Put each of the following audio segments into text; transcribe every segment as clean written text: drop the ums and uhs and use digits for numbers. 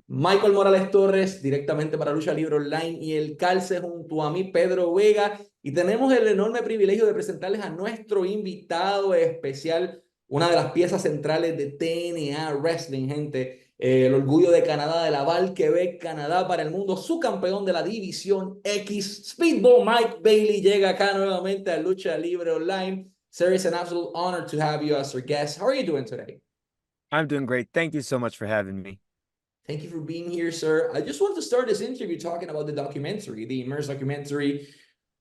Michael Morales Torres, directamente para Lucha Libre Online, y el calce junto a mí, Pedro Vega. Y tenemos el enorme privilegio de presentarles a nuestro invitado especial, una de las piezas centrales de TNA Wrestling, gente. El orgullo de Canadá, de Laval, Quebec, Canadá para el mundo, su campeón de la División X, Speedball Mike Bailey, llega acá nuevamente a Lucha Libre Online. Sir, it's an absolute honor to have you as our guest. How are you doing today? I'm doing great. Thank you so much for having me. Thank you for being here, sir. I just want to start this interview talking about the documentary, the Immerse documentary.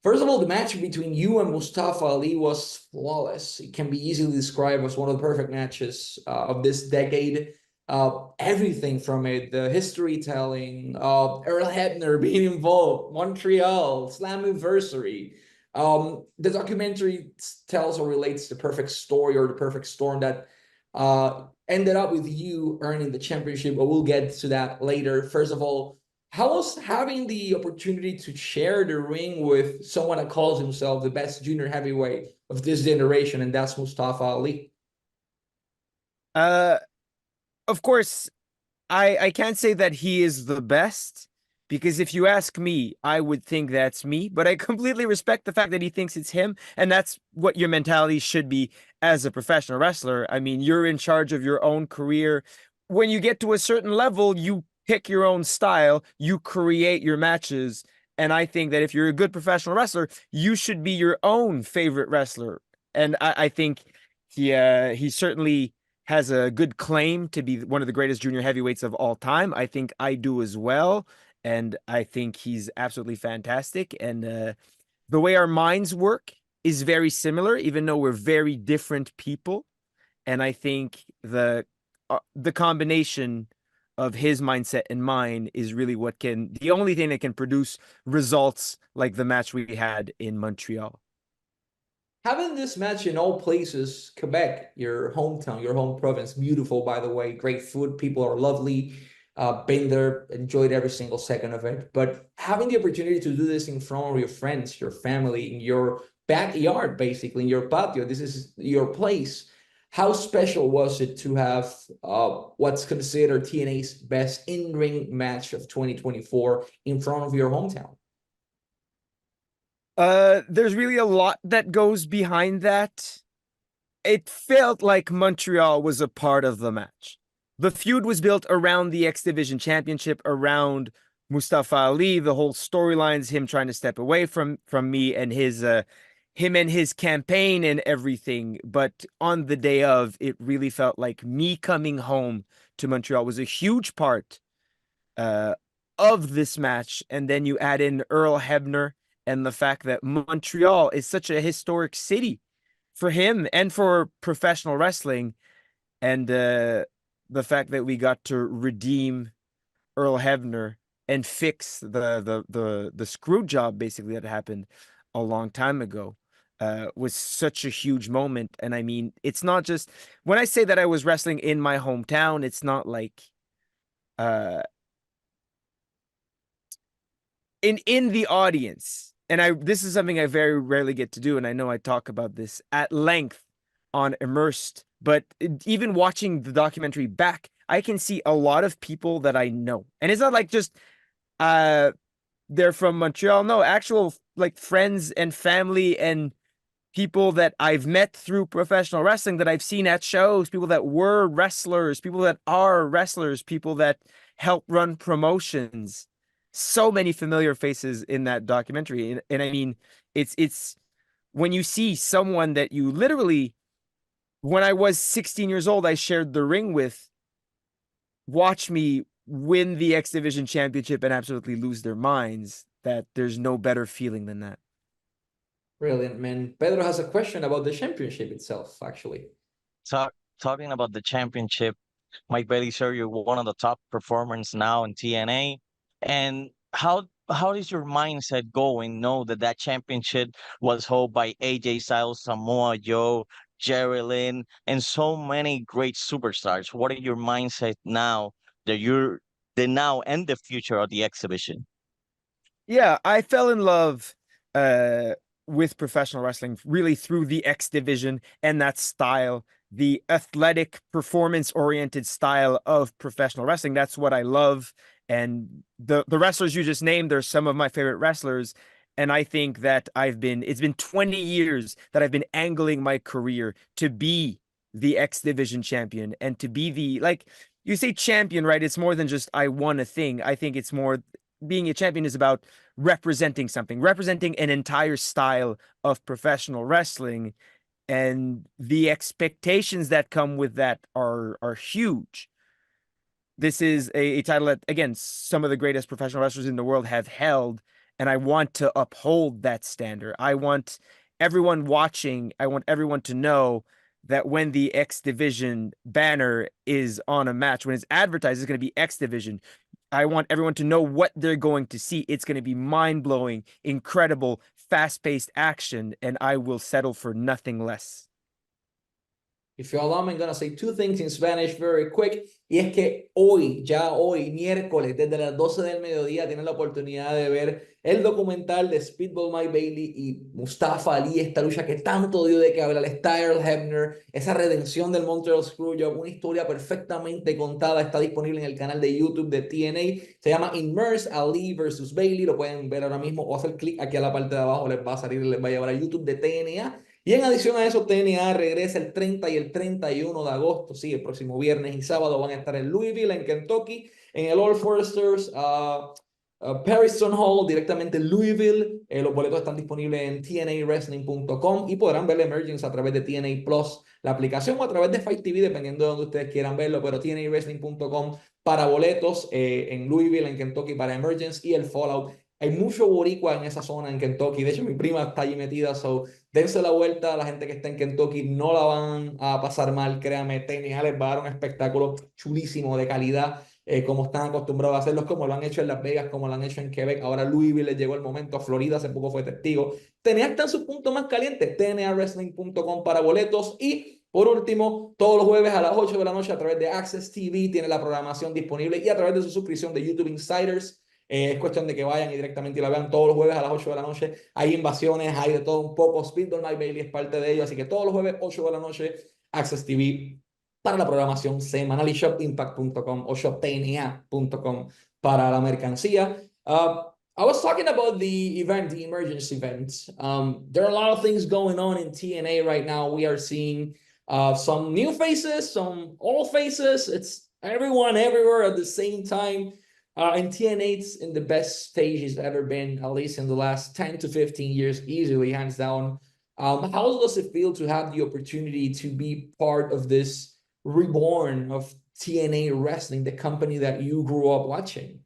First of all, the match between you and Mustafa Ali was flawless. It can be easily described as one of the perfect matches of this decade. Everything from it, the history telling, Earl Hebner being involved, Montreal, Slammiversary. The documentary tells or relates the perfect story or the perfect storm that ended up with you earning the championship, but we'll get to that later. First of all, how was having the opportunity to share the ring with someone that calls himself the best junior heavyweight of this generation, and that's Mustafa Ali? Uh, of course, I can't say that he is the best because if you ask me, I would think that's me, but I completely respect the fact that he thinks it's him, and that's what your mentality should be as a professional wrestler. I mean, you're in charge of your own career. When you get to a certain level, you pick your own style, you create your matches, and I think that if you're a good professional wrestler, you should be your own favorite wrestler. And I think he certainly has a good claim to be one of the greatest junior heavyweights of all time. I think I do as well. And I think he's absolutely fantastic. And the way our minds work is very similar, even though we're very different people. And I think the combination of his mindset and mine is really the only thing that can produce results like the match we had in Montreal. Having this match in all places, Quebec, your hometown, your home province, beautiful, by the way, great food, people are lovely. Been there, enjoyed every single second of it. But having the opportunity to do this in front of your friends, your family, in your backyard, basically, in your patio, this is your place. How special was it to have what's considered TNA's best in-ring match of 2024 in front of your hometown? There's really a lot that goes behind that. It felt like Montreal was a part of the match. The feud was built around the X Division Championship, around Mustafa Ali. The whole storyline's him trying to step away from me and him and his campaign and everything. But on the day of, it really felt like me coming home to Montreal was a huge part uh, of this match. And then you add in Earl Hebner and the fact that Montreal is such a historic city for him and for professional wrestling, and the fact that we got to redeem Earl Hebner and fix the screw job basically that happened a long time ago was such a huge moment. And I mean, it's not just when I say that I was wrestling in my hometown, it's not like uh in the audience. And this is something I very rarely get to do, and I know I talk about this at length on Immersed, but even watching the documentary back, I can see a lot of people that I know. And it's not like just uh they're from Montreal. No, actual like friends and family and people that I've met through professional wrestling that I've seen at shows, people that were wrestlers, people that are wrestlers, people that help run promotions. So many familiar faces in that documentary. And I mean, it's when you see someone that you literally, when I was 16 years old, I shared the ring with, watch me win the X Division Championship and absolutely lose their minds, that there's no better feeling than that. Brilliant, man. Pedro has a question about the championship itself, actually. Talk, Talking about the championship, Mike Bailey, sir, you're one of the top performers now in TNA. And how is your mindset going? Know that that championship was held by AJ Styles, Samoa Joe, Jerry Lynn, and so many great superstars. What are your mindset now that you're the now and the future of the exhibition? Yeah, I fell in love uh with professional wrestling really through the X division and that style the athletic, performance-oriented style of professional wrestling. That's what I love. And the wrestlers you just named, they're some of my favorite wrestlers. And I think that it's been 20 years that I've been angling my career to be the X Division champion and to be like, you say champion, right? It's more than just I won a thing. I think it's more, being a champion is about representing something, representing an entire style of professional wrestling. And the expectations that come with that are huge. This is a title that, again, some of the greatest professional wrestlers in the world have held, and I want to uphold that standard. I want everyone watching, I want everyone to know that when the X Division banner is on a match, when it's advertised, it's going to be X Division. I want everyone to know what they're going to see. It's going to be mind-blowing, incredible, fast-paced action, and I will settle for nothing less. If you allow me, I'm going to say two things in Spanish very quick. Y es que hoy, ya hoy, miércoles, desde las 12 del mediodía, tienen la oportunidad de ver el documental de Speedball Mike Bailey y Mustafa Ali, esta lucha que tanto dio de que hablar, está Earl Hebner, esa redención del Montreal Screwjob, una historia perfectamente contada, está disponible en el canal de YouTube de TNA, se llama Immerse Ali versus Bailey, lo pueden ver ahora mismo o hacer clic aquí a la parte de abajo, les va a salir, les va a llevar a YouTube de TNA. Y en adición a eso, TNA regresa el 30 y el 31 de agosto, sí, el próximo viernes y sábado van a estar en Louisville, en Kentucky, en el All Foresters, Patterson Hall, directamente en Louisville. Los boletos están disponibles en tnawrestling.com y podrán ver Emergence a través de TNA Plus, la aplicación, o a través de Fight TV, dependiendo de donde ustedes quieran verlo, pero tnawrestling.com para boletos en Louisville, en Kentucky, para Emergence y el Fallout. Hay mucho boricua en esa zona en Kentucky. De hecho, mi prima está allí metida. So, dense la vuelta. La gente que está en Kentucky no la van a pasar mal. Créanme, TNA les va a dar un espectáculo chulísimo de calidad, como están acostumbrados a hacerlos, como lo han hecho en Las Vegas, como lo han hecho en Quebec. Ahora Louisville les llegó el momento. Florida hace poco fue testigo. TNA está en su punto más caliente. tnawrestling.com para boletos. Y por último, todos los jueves a las 8 de la noche a través de Access TV tiene la programación disponible y a través de su suscripción de YouTube Insiders. Es cuestión de que vayan y directamente la vean todos los jueves a las 8 de la noche. Hay invasiones, hay de todo un poco. Speedball Mike Bailey es parte de ello. Así que todos los jueves, 8 de la noche, Access TV para la programación semanal y shopimpact.com o shoptna.com para la mercancía. I was talking about the event, the Emergence event. There are a lot of things going on in TNA right now. We are seeing some new faces, some old faces. It's everyone everywhere at the same time. And TNA's in the best stage it's ever been, at least in the last 10 to 15 years, easily, hands down. How does it feel to have the opportunity to be part of this reborn of TNA wrestling, the company that you grew up watching?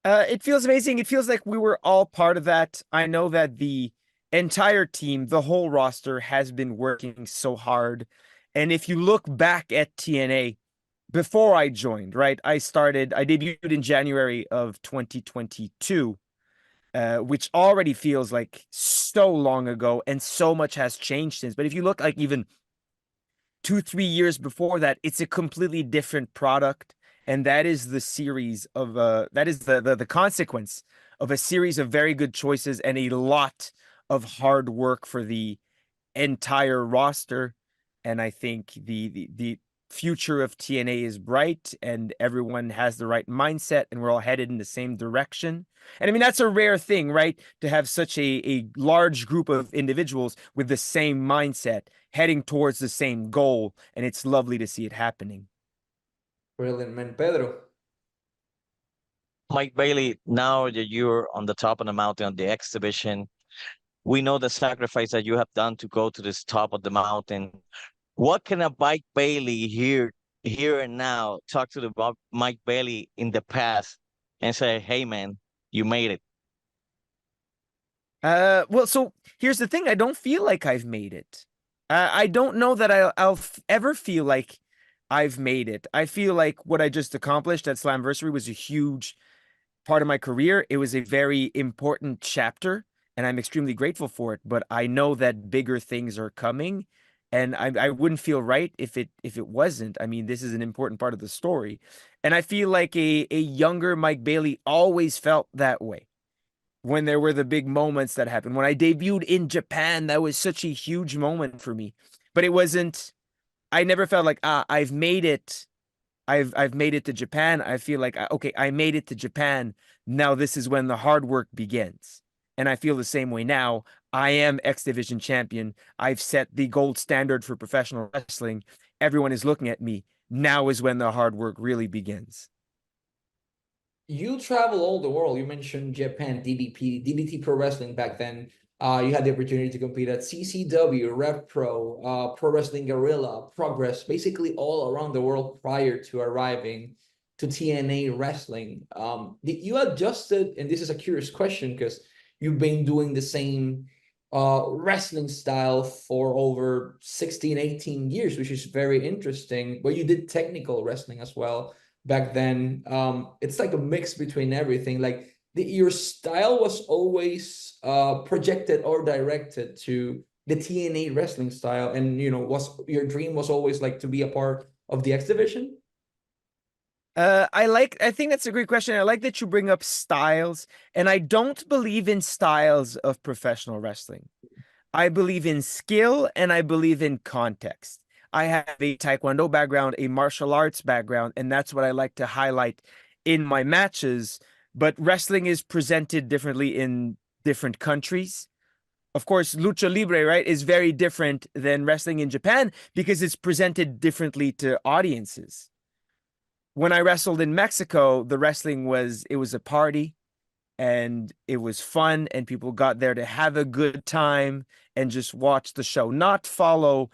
It feels amazing. It feels like we were all part of that. I know that the entire team, the whole roster, has been working so hard. And if you look back at TNA, before I joined, right, I debuted in January of 2022, which already feels like so long ago, and so much has changed since. But if you look like even 2-3 years before that, it's a completely different product. And that is the series of that is the consequence of a series of very good choices and a lot of hard work for the entire roster. And I think the future of TNA is bright, and everyone has the right mindset, and we're all headed in the same direction. And I mean, that's a rare thing, right? To have such a large group of individuals with the same mindset heading towards the same goal. And it's lovely to see it happening. Brilliant, man. Pedro. Mike Bailey, now that you're on the top of the mountain on the X Division, we know the sacrifice that you have done to go to this top of the mountain. What can a Mike Bailey here and now talk to the Mike Bailey in the past and say, hey, man, you made it? Well, so here's the thing. I don't feel like I've made it. I don't know that I'll ever feel like I've made it. I feel like what I just accomplished at Slamversary was a huge part of my career. It was a very important chapter, and I'm extremely grateful for it. But I know that bigger things are coming, and I wouldn't feel right if it wasn't. I mean, this is an important part of the story, and I feel like a younger Mike Bailey always felt that way when there were the big moments that happened. When I debuted in Japan, that was such a huge moment for me. But it wasn't I never felt like I've made it. I've made it to Japan. I feel like okay, I made it to Japan. Now this is when the hard work begins. And I feel the same way now. I am X Division champion. I've set the gold standard for professional wrestling. Everyone is looking at me. Now is when the hard work really begins. You travel all the world. You mentioned Japan, DDT Pro Wrestling back then. You had the opportunity to compete at CCW, Rev Pro, Pro Wrestling Guerrilla, Progress, basically all around the world prior to arriving to TNA Wrestling. You adjusted, and this is a curious question because you've been doing the same wrestling style for over 16, 18 years, which is very interesting. But you did technical wrestling as well back then. It's like a mix between everything. Like your style was always projected or directed to the TNA wrestling style, and was your dream was always like to be a part of the X Division? I think that's a great question. I like that you bring up styles, and I don't believe in styles of professional wrestling. I believe in skill and I believe in context. I have a Taekwondo background, a martial arts background, and that's what I like to highlight in my matches. But wrestling is presented differently in different countries. Of course, lucha libre, right, is very different than wrestling in Japan because it's presented differently to audiences. When I wrestled in Mexico, the wrestling was a party and it was fun and people got there to have a good time and just watch the show, not follow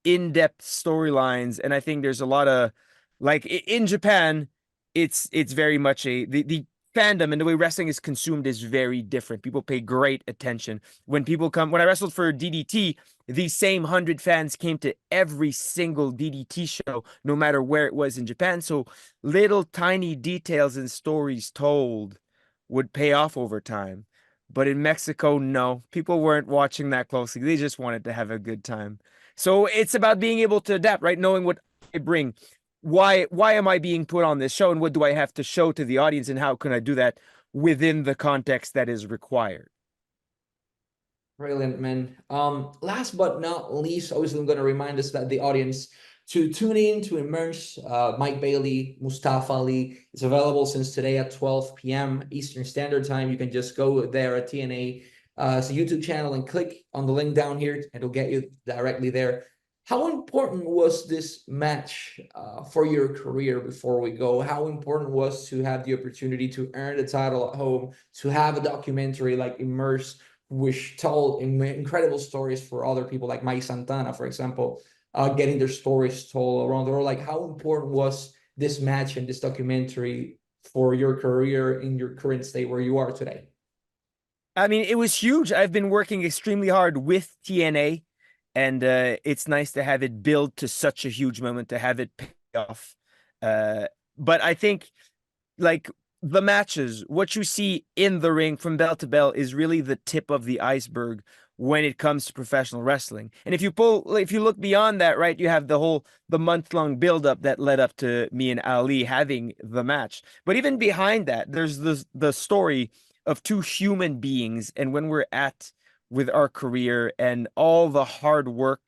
in-depth storylines. And I think there's a lot of like in Japan, it's very much the fandom and the way wrestling is consumed is very different. People pay great attention. When I wrestled for DDT, these same 100 fans came to every single DDT show, no matter where it was in Japan. So little tiny details and stories told would pay off over time. But in Mexico, no, people weren't watching that closely. They just wanted to have a good time. So it's about being able to adapt, right? Knowing what I bring. Why am I being put on this show, and what do I have to show to the audience, and how can I do that within the context that is required? Brilliant, man. Last but not least, obviously, I'm going to remind us that the audience to tune in to Immerse. Mike Bailey, Mustafa Ali. It's available since today at 12 p.m. Eastern Standard Time. You can just go there at TNA, it's a YouTube channel, and click on the link down here, and it'll get you directly there. How important was this match for your career before we go? How important was to have the opportunity to earn the title at home, to have a documentary like Immerse, which told incredible stories for other people like Mike Santana, for example, getting their stories told around the world? Like, how important was this match and this documentary for your career in your current state where you are today? I mean, it was huge. I've been working extremely hard with TNA, and it's nice to have it build to such a huge moment, to have it pay off. But I think, like, the matches, what you see in the ring from bell to bell is really the tip of the iceberg when it comes to professional wrestling. And if you look beyond that, right, you have the month-long build-up that led up to me and Ali having the match. But even behind that, there's the story of two human beings, and when we're at with our career and all the hard work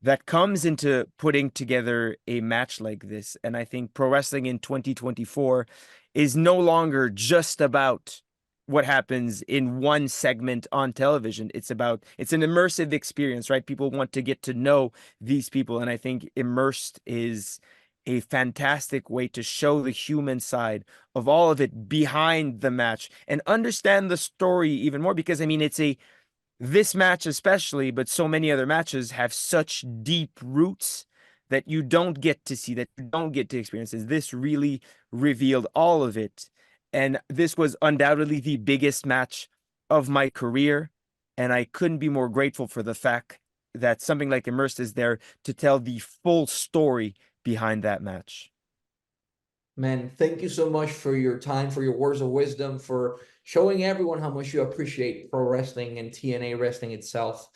that comes into putting together a match like this. And I think pro wrestling in 2024 is no longer just about what happens in one segment on television. It's an immersive experience, right? People want to get to know these people. And I think Immersed is a fantastic way to show the human side of all of it behind the match and understand the story even more. Because I mean, this match especially, but so many other matches have such deep roots that you don't get to see, that you don't get to experience. This really revealed all of it. And this was undoubtedly the biggest match of my career. And I couldn't be more grateful for the fact that something like Immersed is there to tell the full story behind that match. Man, thank you so much for your time, for your words of wisdom, for showing everyone how much you appreciate pro wrestling and TNA wrestling itself.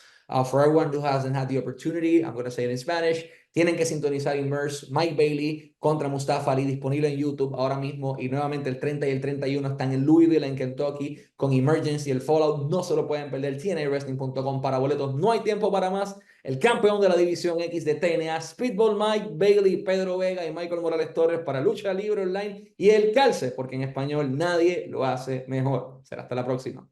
For everyone who hasn't had the opportunity, I'm going to say it in Spanish. Tienen que sintonizar Immerse. Mike Bailey contra Mustafa Ali, disponible en YouTube ahora mismo. Y nuevamente el 30 y el 31 están en Louisville, en Kentucky, con Emergency, el Fallout. No se lo pueden perder. TNAWrestling.com para boletos. No hay tiempo para más. El campeón de la División X de TNA, Speedball Mike Bailey, Pedro Vega y Michael Morales Torres para Lucha Libre Online y El Calce, porque en español nadie lo hace mejor. Será hasta la próxima.